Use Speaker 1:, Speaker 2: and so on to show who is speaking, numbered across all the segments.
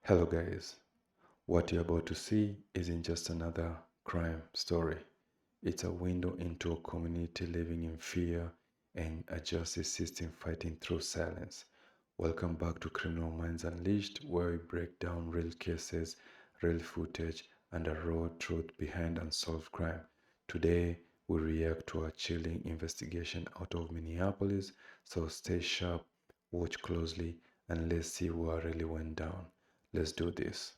Speaker 1: Hello, guys. What you're about to see isn't just another crime story. It's a window into a community living in fear and a justice system fighting through silence. Welcome back to Criminal Minds Unleashed, where we break down real cases, real footage, and the raw truth behind unsolved crime. Today, we react to a chilling investigation out of Minneapolis, so stay sharp, watch closely, and let's see what really went down. Let's do this.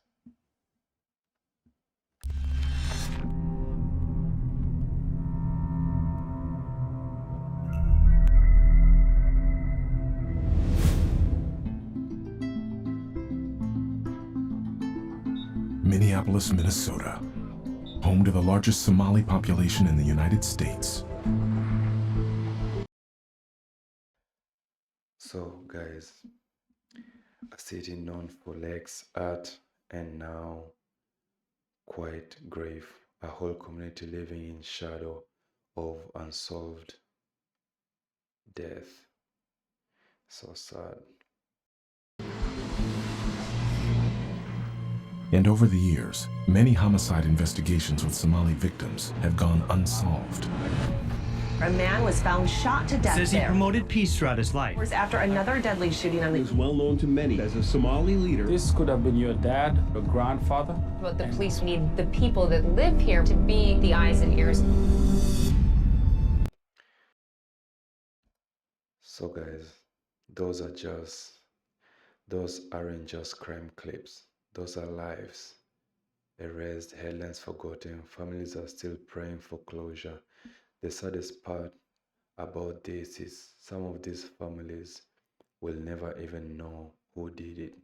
Speaker 2: Minneapolis, Minnesota, home to the largest Somali population in the United States.
Speaker 1: So, guys, a city known for lakes, art, and now quite grave. A whole community living in shadow of unsolved death. So sad.
Speaker 2: And over the years, many homicide investigations with Somali victims have gone unsolved.
Speaker 3: A man was found shot to death
Speaker 4: Says he
Speaker 3: there.
Speaker 4: promoted peace throughout his life.
Speaker 3: Hours after another deadly shooting on
Speaker 5: He
Speaker 3: the
Speaker 5: was well known to many as a Somali leader.
Speaker 6: This could have been your dad, your grandfather.
Speaker 7: But the police need the people that live here to be the eyes and ears.
Speaker 1: So, guys, those aren't just crime clips. Those are lives. Erased, headlines forgotten, families are still praying for closure. The saddest part about this is some of these families will never even know who did it.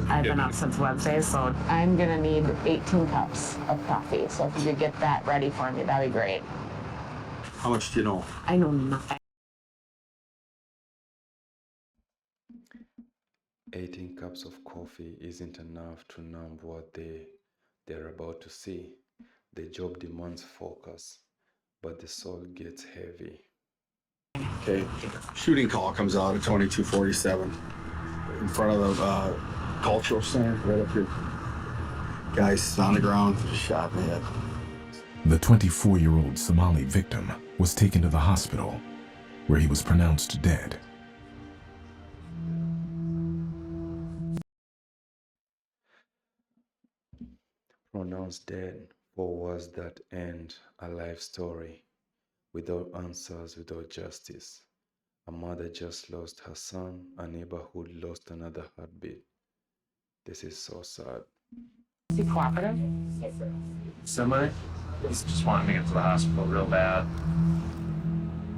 Speaker 8: I've been up since Wednesday, so I'm gonna need 18 cups of coffee. So if you could get that ready for me, that'd be great.
Speaker 5: How much do you know?
Speaker 8: I know nothing.
Speaker 1: 18 cups of coffee isn't enough to numb what they're about to see. The job demands focus, but the soul gets heavy.
Speaker 5: Okay. Shooting call comes out at 22:47 in front of the cultural center right up here. Guys on the ground, shot in the head.
Speaker 2: The 24-year-old Somali victim was taken to the hospital, where he was pronounced dead.
Speaker 1: Pronounced dead for wars that end a life story, without answers, without justice. A mother just lost her son, a neighborhood lost another heartbeat. This is so sad.
Speaker 8: Is he cooperative?
Speaker 6: Semi? He's just wanting to get to the hospital real bad.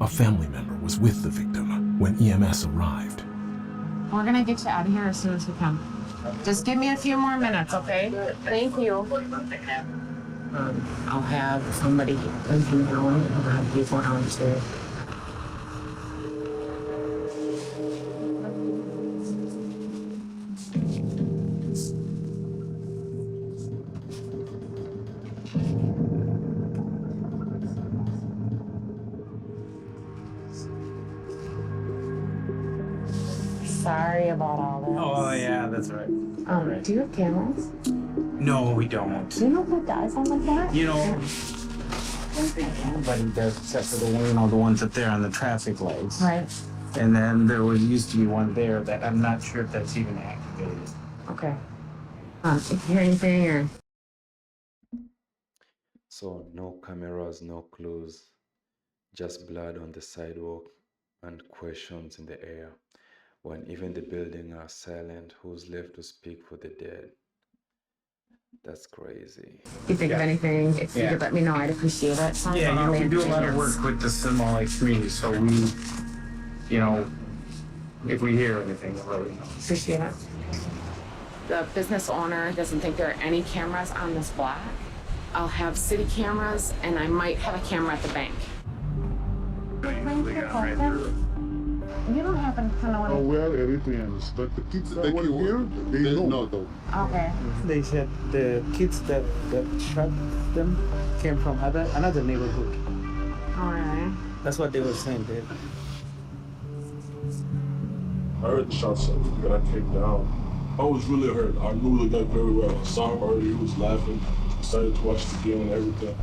Speaker 2: A family member was with the victim when EMS arrived.
Speaker 8: We're gonna get you out of here as soon as we can. Just give me a few more minutes, okay? Thank you. I'll have somebody in here. I'll have people downstairs. Sorry about all this.
Speaker 4: Oh, yeah, that's right.
Speaker 8: Do you have cameras?
Speaker 4: No, we don't.
Speaker 8: Do you know who does one like that?
Speaker 4: You know, I don't think anybody does except for the ones up there on the traffic lights.
Speaker 8: Right.
Speaker 4: And then there used to be one there that I'm not sure if that's even activated.
Speaker 8: Okay. If you hear anything or...
Speaker 1: So, no cameras, no clues, just blood on the sidewalk and questions in the air. When even the buildings are silent, who's left to speak for the dead? That's crazy.
Speaker 8: If you think of anything, if you could let me know, I'd appreciate it. Sorry
Speaker 4: Yeah,
Speaker 8: about
Speaker 4: you
Speaker 8: all
Speaker 4: know,
Speaker 8: the
Speaker 4: we do a lot of
Speaker 8: inconvenience.
Speaker 4: work with the Somali community, so we, you know, if we hear anything, we'll let you know.
Speaker 8: Appreciate it. the business owner doesn't think there are any cameras on this block, I'll have city cameras and I might have a camera at the bank. You don't happen to know
Speaker 9: Oh, we are Eritreans, but the kids that were here, they know though.
Speaker 8: Okay.
Speaker 4: They said the kids that shot them came from another neighborhood.
Speaker 8: All right.
Speaker 4: That's what they were saying.
Speaker 9: I heard the shots that I came down. I was really hurt. I knew the guy very well. I saw him earlier. He was laughing. Excited to watch the game and everything.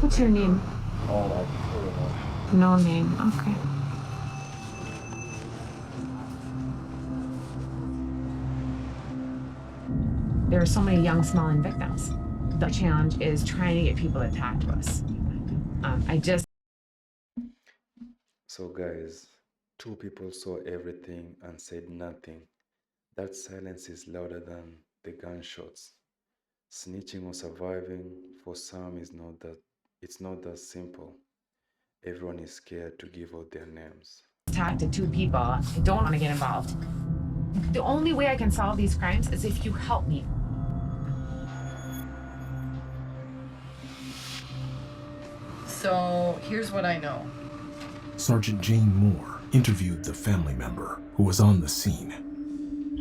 Speaker 8: What's your name?
Speaker 9: Oh,
Speaker 8: No name. Okay. There are so many young Somali victims. The challenge is trying to get people to talk to us.
Speaker 1: So guys, two people saw everything and said nothing. That silence is louder than the gunshots. Snitching or surviving for some it's not that simple. Everyone is scared to give out their names.
Speaker 8: Talk to two people. I don't want to get involved. The only way I can solve these crimes is if you help me.
Speaker 10: So here's what I know.
Speaker 2: Sergeant Jane Moore interviewed the family member who was on the scene.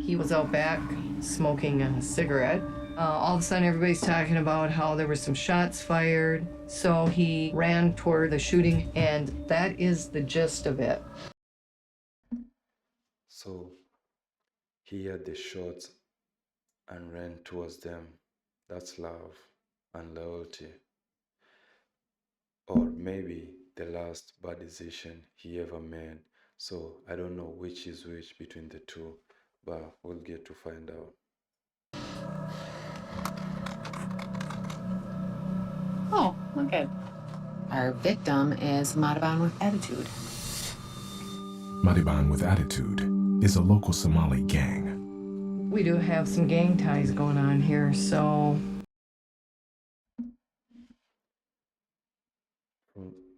Speaker 10: He was out back smoking a cigarette. All of a sudden, everybody's talking about how there were some shots fired. So he ran toward the shooting, and that is the gist of it.
Speaker 1: So he heard the shots and ran towards them. That's love and loyalty. Or maybe the last bad decision he ever made. So I don't know which is which between the two, but we'll get to find out.
Speaker 8: Oh, okay. Our victim is Madiban with attitude.
Speaker 2: Madiban with Attitude is a local Somali gang.
Speaker 10: We do have some gang ties going on here, so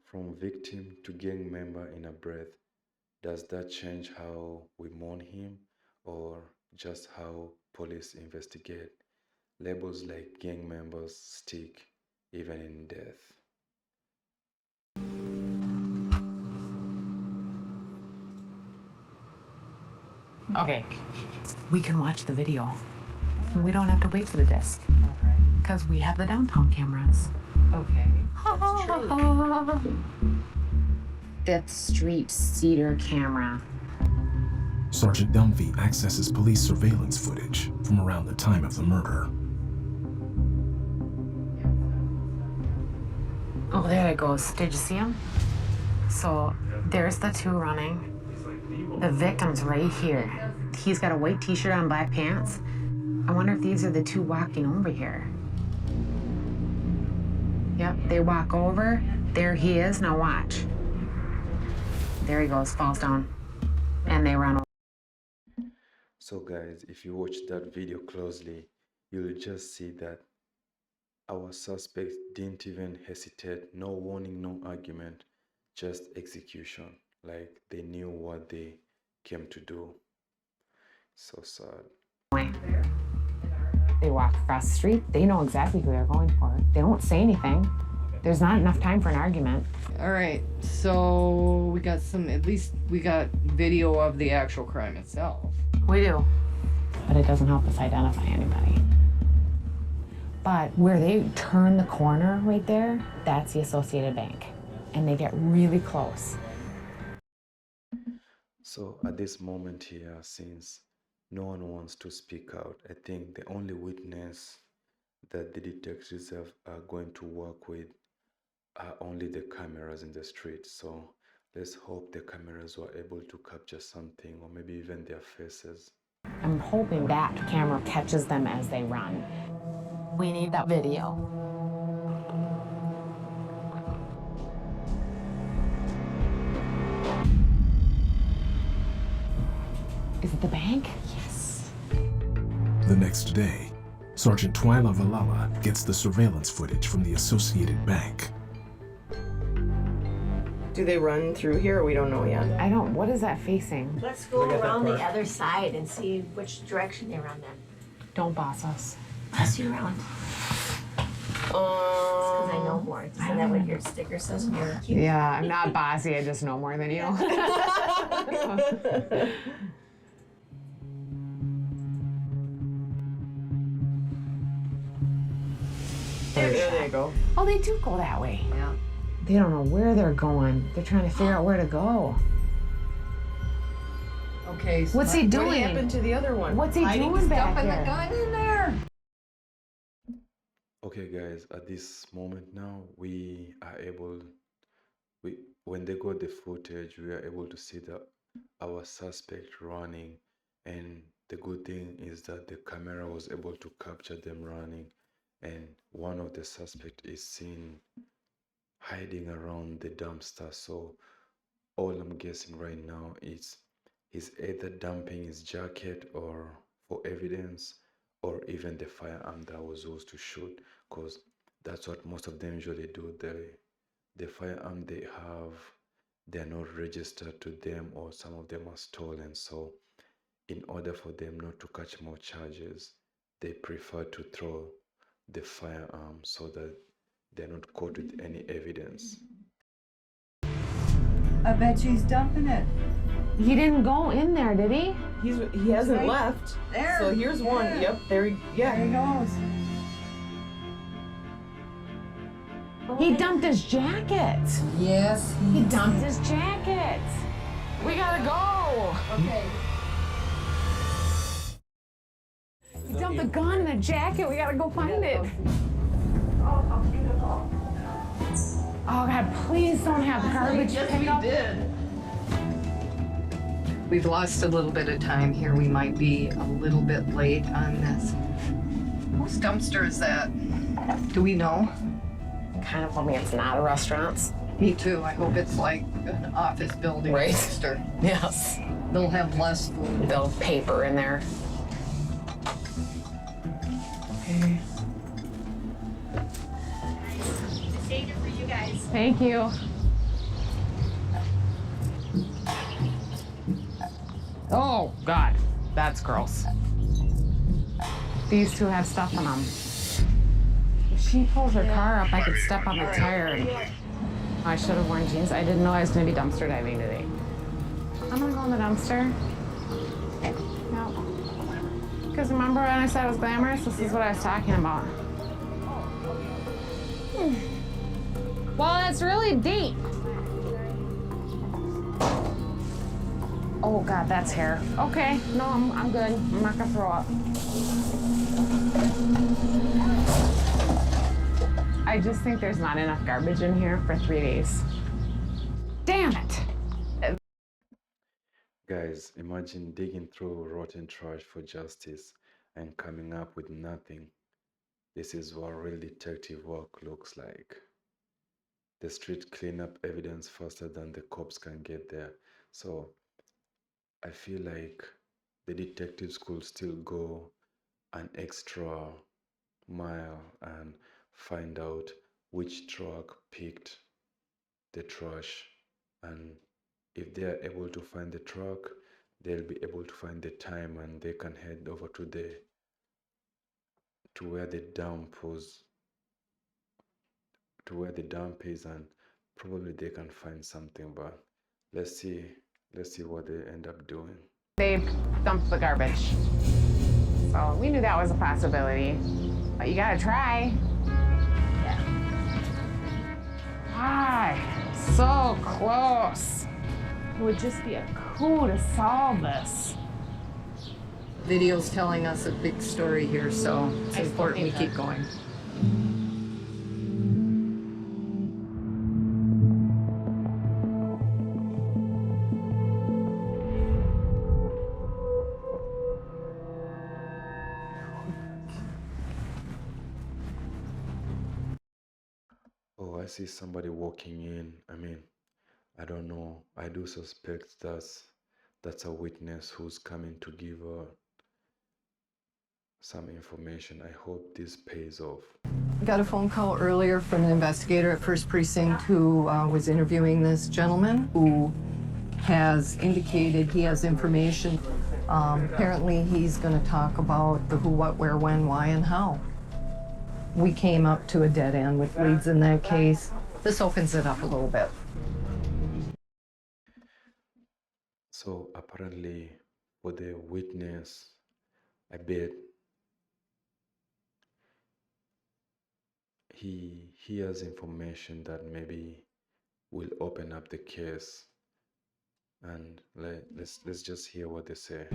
Speaker 1: From victim to gang member in a breath, does that change how we mourn him or just how police investigate? Labels like gang members stick even in death.
Speaker 8: Okay, we can watch the video. We don't have to wait for the disc because we have the downtown cameras.
Speaker 10: okay.
Speaker 8: Fifth Street Cedar camera.
Speaker 2: Sergeant Dunphy accesses police surveillance footage from around the time of the murder.
Speaker 8: Oh, there it goes. Did you see him? So there's the two running. The victim's right here. He's got a white t-shirt on, black pants. I wonder if these are the two walking over here. Yep, they walk over. There he is. Now watch. There he goes, falls down. And they run over.
Speaker 1: So guys, if you watch that video closely, you'll just see that our suspect didn't even hesitate. No warning, no argument, just execution. Like they knew what they came to do. So sad.
Speaker 8: They walk across the street. They know exactly who they're going for. They don't say anything. There's not enough time for an argument.
Speaker 10: All right, so we got at least we got video of the actual crime itself.
Speaker 8: We do. But it doesn't help us identify anybody. But where they turn the corner right there, that's the Associated Bank. And they get really close.
Speaker 1: So at this moment here, since no one wants to speak out, I think the only witness that the detectives are going to work with are only the cameras in the street. So let's hope the cameras were able to capture something, or maybe even their faces.
Speaker 8: I'm hoping that camera catches them as they run. We need that video. Is it the bank? Yes.
Speaker 2: The next day, Sergeant Twyla Valala gets the surveillance footage from the Associated Bank.
Speaker 11: Do they run through here, or we don't know yet?
Speaker 8: What is that facing?
Speaker 12: Let's go around the other side and see which direction they run then.
Speaker 8: Don't boss us.
Speaker 12: Pass you around. Because I know more. Isn't that what your sticker says?
Speaker 8: Yeah, I'm not bossy. I just know more than you.
Speaker 11: There they go.
Speaker 8: Oh, they do go that way.
Speaker 10: Yeah.
Speaker 8: They don't know where they're going. They're trying to figure out where to go.
Speaker 10: Okay. So
Speaker 8: What's he doing?
Speaker 11: What happened to the other one?
Speaker 8: What's he doing back
Speaker 10: Stuffing the
Speaker 8: there?
Speaker 10: gun in there.
Speaker 1: Okay, guys, at this moment now, when they got the footage, we are able to see our suspect running, and the good thing is that the camera was able to capture them running, and one of the suspect is seen hiding around the dumpster. So all I'm guessing right now is he's either dumping his jacket or for evidence, or even the firearm that was used to shoot, because that's what most of them usually do. The firearm they have, they're not registered to them, or some of them are stolen. So in order for them not to catch more charges, they prefer to throw the firearm so that they're not caught with any evidence.
Speaker 10: I bet she's dumping it.
Speaker 8: He didn't go in there, did he?
Speaker 11: He hasn't
Speaker 10: Right
Speaker 11: left.
Speaker 10: there.
Speaker 11: So here's one.
Speaker 10: Yeah.
Speaker 11: Yep, there he
Speaker 10: There he goes.
Speaker 8: He dumped his jacket.
Speaker 10: Yes.
Speaker 8: He dumped his jacket. We gotta go.
Speaker 10: Okay.
Speaker 8: He dumped the gun and the jacket. We gotta go find it.
Speaker 12: Oh, how beautiful.
Speaker 8: Oh God, please don't have garbage.
Speaker 11: Yes, we did.
Speaker 10: We've lost a little bit of time here. We might be a little bit late on this. Whose dumpster is that? Do we know?
Speaker 8: Kind of hoping it's not a restaurant.
Speaker 10: Me too. I hope it's like an office building
Speaker 8: Right.
Speaker 10: dumpster.
Speaker 8: Yes.
Speaker 10: They'll have less food.
Speaker 8: They'll have paper in there. Okay.
Speaker 12: Saved it for you guys.
Speaker 8: Thank you. Oh God, that's gross. These two have stuff in them. If she pulls her car up, I could step on the tire. And I should have worn jeans. I didn't know I was going to be dumpster diving today. I'm gonna go in the dumpster. No. Because remember when I said it was glamorous? This is what I was talking about. Well, it's really deep. Oh God, that's hair. Okay, no, I'm good. I'm not gonna throw up. I just think there's not enough garbage in here for 3 days. Damn it.
Speaker 1: Guys, imagine digging through rotten trash for justice and coming up with nothing. This is what real detective work looks like. The street clean up evidence faster than the cops can get there. So I feel like the detectives could still go an extra mile and find out which truck picked the trash, and if they are able to find the truck, they'll be able to find the time, and they can head over to where the dump is, and probably they can find something. But let's see what they end up doing.
Speaker 8: They dumped the garbage. So we knew that was a possibility. But you gotta try.
Speaker 12: Yeah.
Speaker 8: Why? So close. It would just be a coup to solve this.
Speaker 10: Video's telling us a big story here, so it's important we keep going.
Speaker 1: Oh, I see somebody walking in. I mean, I don't know. I do suspect that's a witness who's coming to give some information. I hope this pays off.
Speaker 10: I got a phone call earlier from an investigator at First Precinct who was interviewing this gentleman who has indicated he has information Apparently he's going to talk about the who, what, where, when, why, and how. We came up to a dead end with leads in that case. This opens it up a little bit.
Speaker 1: So apparently, for the witness, I bet he has information that maybe will open up the case, and let's just hear what they say.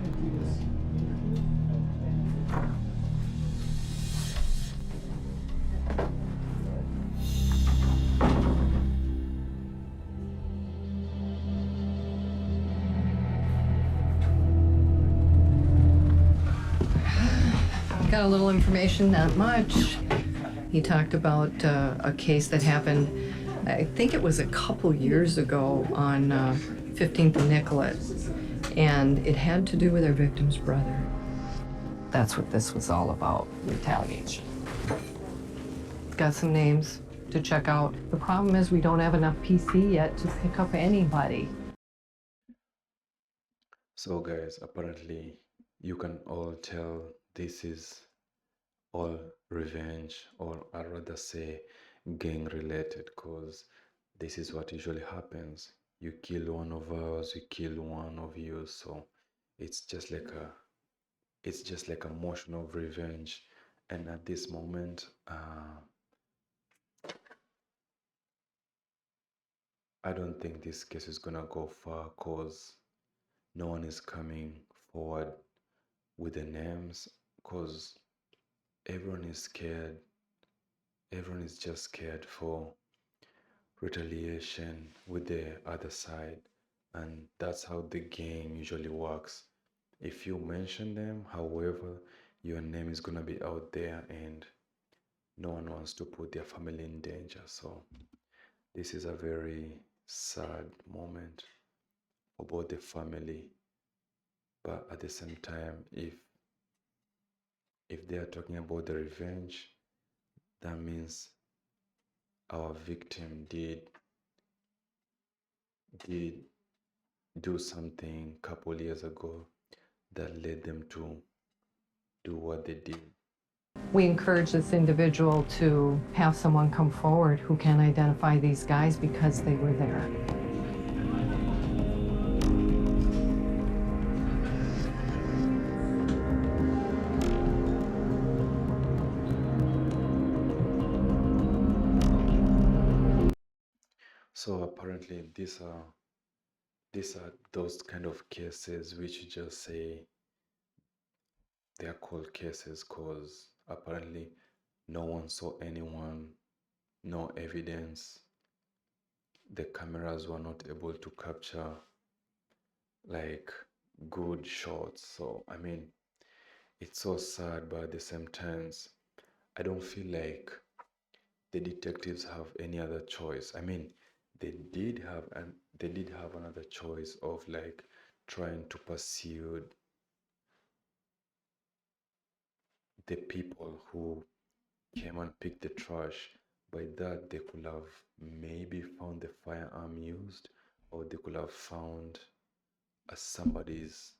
Speaker 10: Got a little information, not much. He talked about a case that happened, I think it was a couple years ago on 15th and Nicollet, and it had to do with our victim's brother. That's what this was all about, retaliation. Got some names to check out. The problem is we don't have enough PC yet to pick up anybody.
Speaker 1: So guys, apparently you can all tell this is all revenge, or I'd rather say gang related, because this is what usually happens. You kill one of us, we kill one of you, so it's just like a motion of revenge. And at this moment, I don't think this case is gonna go far, cause no one is coming forward with the names, cause everyone is scared. Everyone is just scared for retaliation with the other side, and that's how the game usually works. If you mention them, however, your name is gonna be out there, and no one wants to put their family in danger. So this is a very sad moment for both the family, but at the same time, if they are talking about the revenge, that means our victim did do something a couple years ago that led them to do what they did.
Speaker 10: We encourage this individual to have someone come forward who can identify these guys because they were there.
Speaker 1: So apparently these are those kind of cases which you just say they are cold cases, because apparently no one saw anyone, no evidence. The cameras were not able to capture like good shots. So I mean, it's so sad, but at the same times, I don't feel like the detectives have any other choice. I mean, they did have another choice of like trying to pursue the people who came and picked the trash. By that, they could have maybe found the firearm used, or they could have found somebody's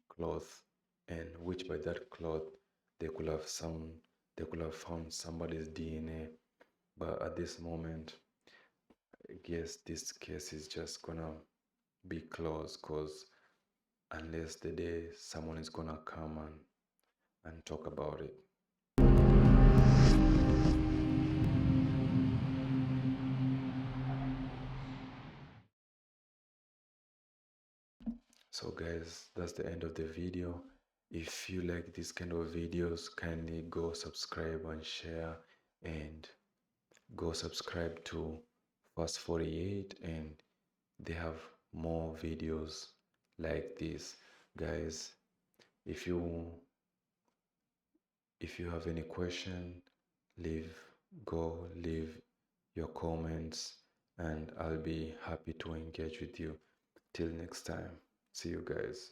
Speaker 1: cloth, and which by that cloth they could have found somebody's DNA. But at this moment, I guess this case is just gonna be closed, because unless the day someone is gonna come and talk about it. So guys, that's the end of the video. If you like this kind of videos, kindly go subscribe and share, and go subscribe to Fast 48, and they have more videos like this. Guys, if you have any question, leave your comments, and I'll be happy to engage with you. Till next time, see you guys.